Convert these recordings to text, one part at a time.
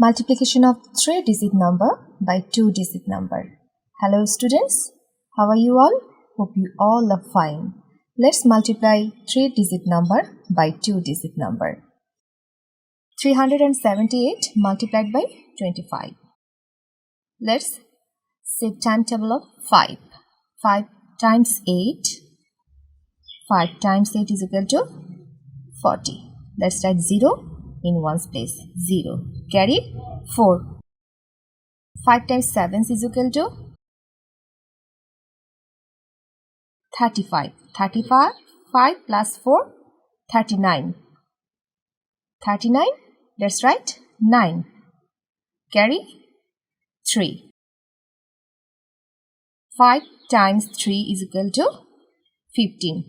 Multiplication of 3-digit number by 2-digit number. Hello students, how are you all? Hope you all are fine. Let's multiply 3-digit number by 2-digit number. 378 multiplied by 25. Let's set timetable of 5. 5 times 8. 5 times 8 is equal to 40. Let's write 0 in one's place. 0. Carry 4. 5 times 7 is equal to 35. 35. 5 plus 4, 39. 39. That's right. 9. Carry 3. 5 times 3 is equal to 15.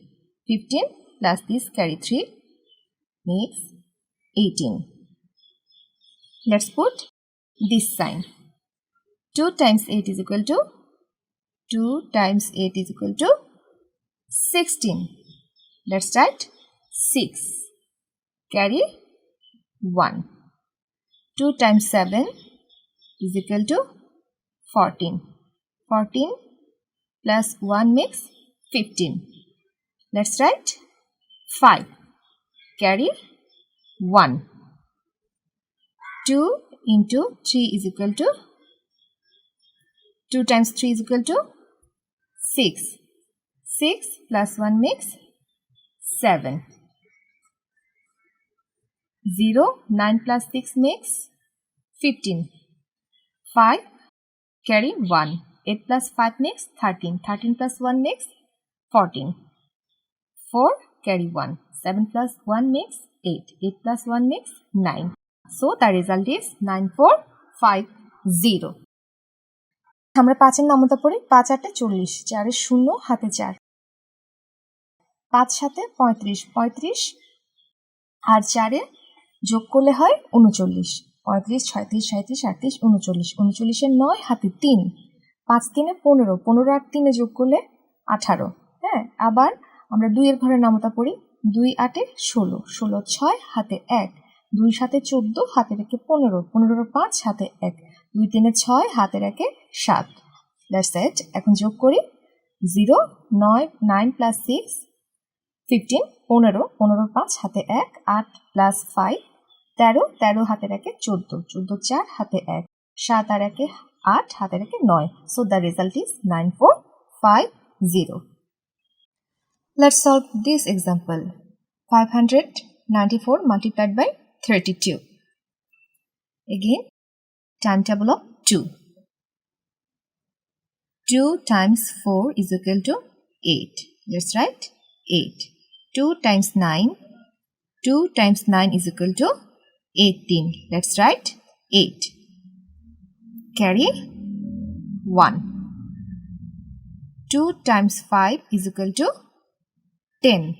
15 plus this carry 3 makes 18. Let's put this sign. 2 times 8 is equal to 2 times 8 is equal to 16. Let's write 6. Carry 1. 2 times 7 is equal to 14. 14 plus 1 makes 15. Let's write 5. Carry 1. 2 into 3 is equal to 2 times 3 is equal to 6. 6 plus 1 makes 7. 0. 9 plus 6 makes 15. 5. Carry 1. 8 plus 5 makes 13. 13 plus 1 makes 14. 4. Carry 1. 7 plus 1 makes 8. 8 plus 1 makes 9. So the result is 9450. আমরা 5 এর নামতা পড়ি। 5 8 40, 4 এর 0 হাতে 4, 5 7 35, 35 আর 4 এ যোগ করলে হয় 39, 35 36 37 38 39, 39 এর 9 হাতে 3, 5 3 15, 15 আর 3 এ যোগ করলে 18। হ্যাঁ, আবার আমরা 2 এর ঘরে নামতা পড়ি। 2 8 16, 16 6 হাতে 1, 2 7 14 হাতে রেখে 15, 15 5 হাতে 1, 2 3 6 হাতে রেখে 7। That's it. এখন যোগ করি। 0 9 plus 6 15, 15 15 5 হাতে 1, 8 plus 5 13, 13 হাতে রেখে 14, 14 4 হাতে 1, 7 আর 1 8 হাতে রেখে 9। So the result is 9450. Let's solve this example. 594 multiplied by 32. Again, timetable of 2. 2 times 4 is equal to 8. Let's write 8. 2 times 9. 2 times 9 is equal to 18. Let's write 8. Carry 1. 2 times 5 is equal to 10.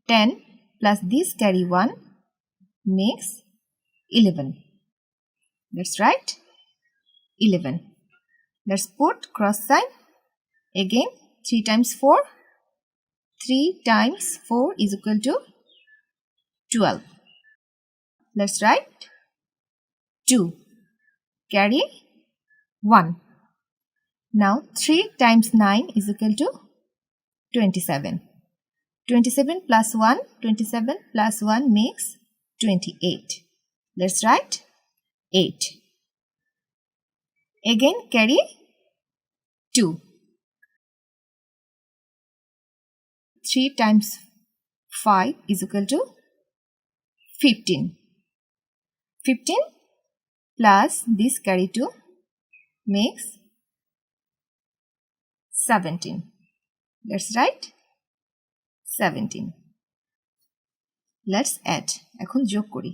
10 plus this carry 1 makes 11. That's right. 11. Let's put cross sign. Again, 3 times 4. 3 times 4 is equal to 12. Let's write 2. Carry 1. Now 3 times 9 is equal to 27. 27 plus 1, 27 plus 1 makes 28. Let's write 8. Again carry 2. 3 times 5 is equal to 15. 15 plus this carry 2 makes 17. Let's write 17. Let's add. এখন যোগ করি।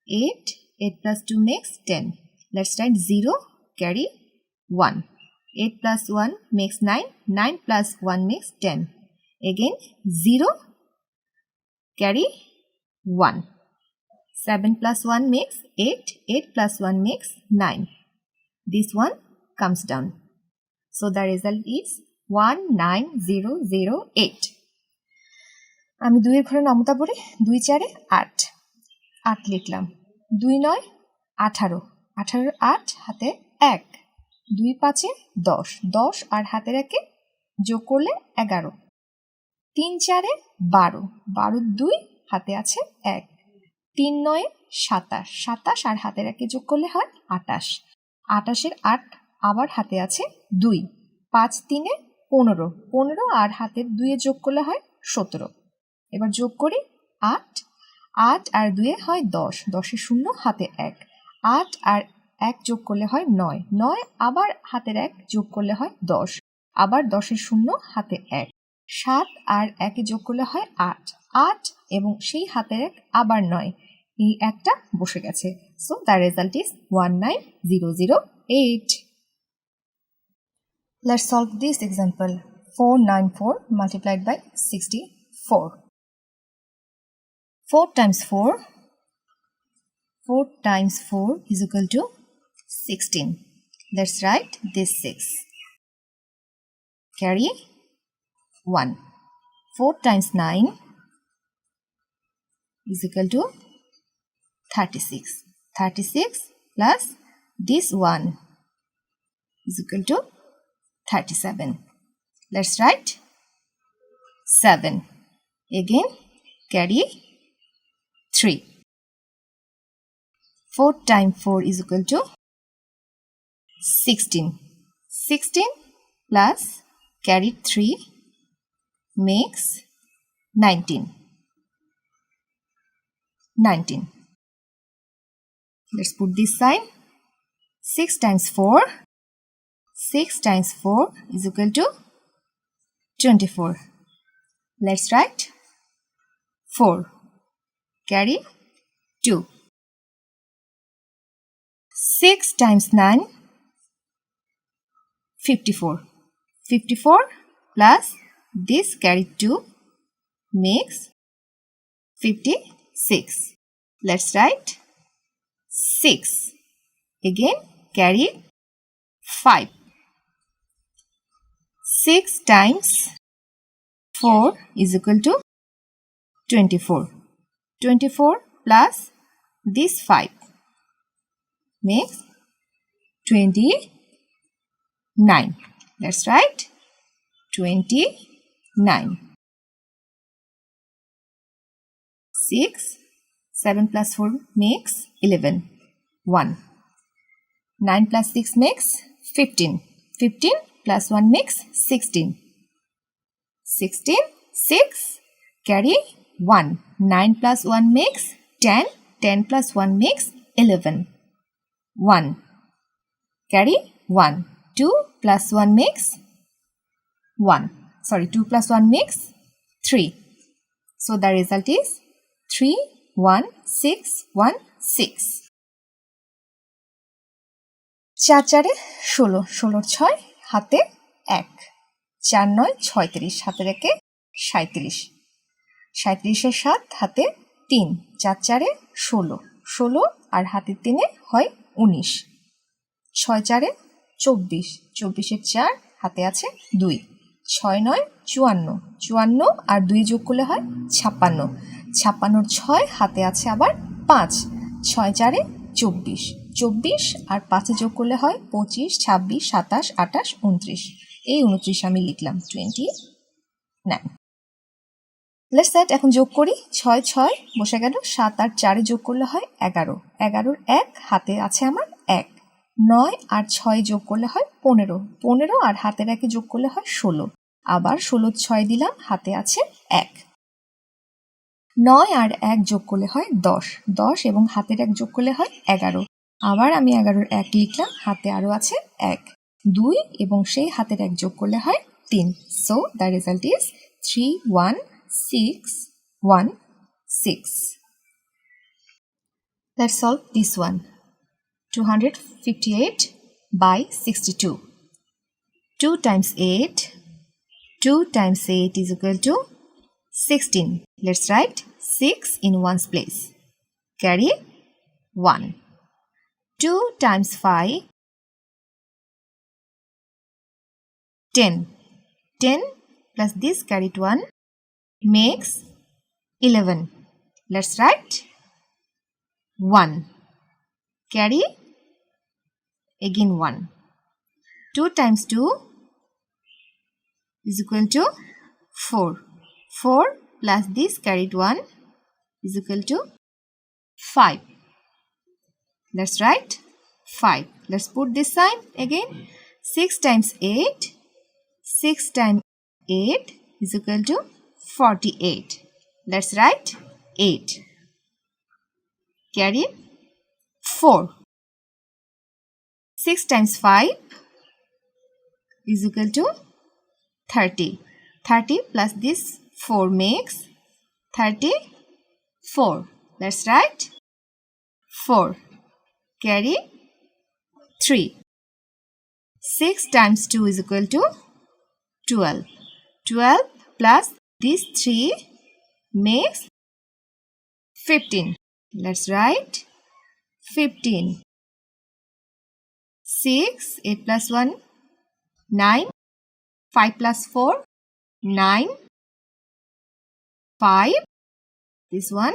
8 8 plus 2 makes 10. Let's write 0, carry 1. 8 plus 1 makes 9. 9 plus 1 makes 10. Again 0, carry 1. 7 plus 1 makes 8. 8 plus 1 makes 9. This one comes down. So the result is 19008। আমি 2 এর ঘরে নামতা পড়ি, 2 4 8, 8 লিখলাম। 2 9 18, 18 8 হাতে 1, 2 5 10, 10 আর হাতের 1 যোগ করলে 11, 3 4 12, 12 2 হাতে আছে 1, 3 9 27, 27 আর হাতের 1 যোগ করলে হয় 28, 28 এর 8 আবার হাতে আছে 2, 5 3 15, 15 আর হাতের 2 যোগ করলে হয় 17। এবার যোগ করি 8, 8 আর 2 হয় 10, 10 এর 0 হাতে 1, 8 আর 1 যোগ করলে হয় 9, 9 আবার হাতের 1 যোগ করলে হয় 10, আবার 10 এর 0 হাতে 1, 7 আর 1 যোগ করলে হয় 8, 8 এবং সেই হাতের 1 আবার 9, এই একটা বসে গেছে। So the result is 19008। Let's solve this example. 494 multiplied by 64. 4 times 4 is equal to 16. Let's write this 6. Carry 1. 4 times 9 is equal to 36. 36 plus this 1 is equal to 37. Let's write 7. Again carry 3. 4 times 4 is equal to 16. 16 plus carry 3 makes 19. 19. Let's put this sign. 6 times 4. 6 times 4 is equal to 24. Let's write 4. Carry 2. 6 times 9, 54. 54 plus this carry 2 makes 56. Let's write 6. Again carry 5. 6 times 4 is equal to 24. 24 plus this 5 makes 29. Let's write 29. 6, 7 plus 4 makes 11. 1. 9 plus 6 makes 15. 15 plus 1 makes 16. 16, 6, carry 1. 9 plus 1 makes 10. 10 plus 1 makes 11. 1. Carry 1. 2 plus 1 makes 1. Sorry, 2 plus 1 makes 3. So the result is 31616. 4 4 16, 16 6 হাতে 1, 4 9 36 হাতের 1 37, 37 এর 7 হাতে 3, 4 4 16, 16 আর হাতের 3 হয় 19, 6 4 24, 24 এর 4 হাতে আছে 2, 6 9 54, 54 আর 2 যোগ করলে হয় 56, 56 এর 6 হাতে আছে আবার 5, 6 4 24, 24 আর 5 যোগ করলে হয় 25, 26, 27, 28, 29, এই 29 আমি লিখলাম 29. লেটস সেট এখন যোগ করি 6 6 বসে গেল, 7 আর 4 যোগ করলে হয় 11, 11 1 হাতে আছে আমার 1, 9 আর 6 যোগ করলে হয় 15, 15 আর হাতের 1 যোগ করলে হয় 16, আবার 16 6 দিলাম হাতে আছে 1, 9 আর 1 যোগ করলে হয় 10, 10 এবং হাতের 1 যোগ করলে হয় 11, আবার আমি 11 1 লিখলাম, হাতে আরো আছে 1, 2 এবং সেই হাতের 1 যোগ করলে হয় 3. So the result is 31616. Let's solve this one. 258 by 62. 2 times 8. 2 times 8 is equal to 16. Let's write 6 in ones place. Carry 1. 2 times 5. 10. 10 plus this carried 1 makes 11. Let's write 1. Carry again 1. 2 times 2 is equal to 4. 4 plus this carried 1 is equal to 5. Let's write 5. Let's put this sign again. 6 times 8. 6 times 8 is equal to 48. Let's write 8. Carry 4. 6 times 5 is equal to 30. 30 plus this 4 makes 34. Let's write 4. Carry 3. 6 times 2 is equal to 12. 12 plus this 3 makes 15. Let's write 15. 6, 8 plus 1, 9. 5 plus 4, 9. 5. This one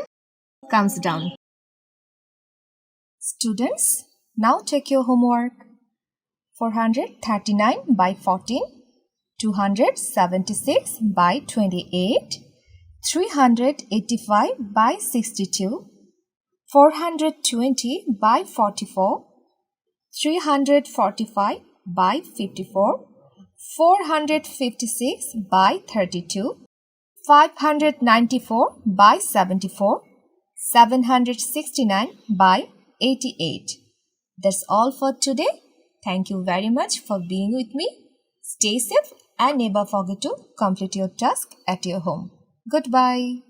comes down. Students, now take your homework. 439 by 14, 276 by 28, 385 by 62, 420 by 44, 345 by 54, 456 by 32, 594 by 74, 769 by 88. That's all for today. Thank you very much for being with me. Stay safe and never forget to complete your task at your home. Goodbye.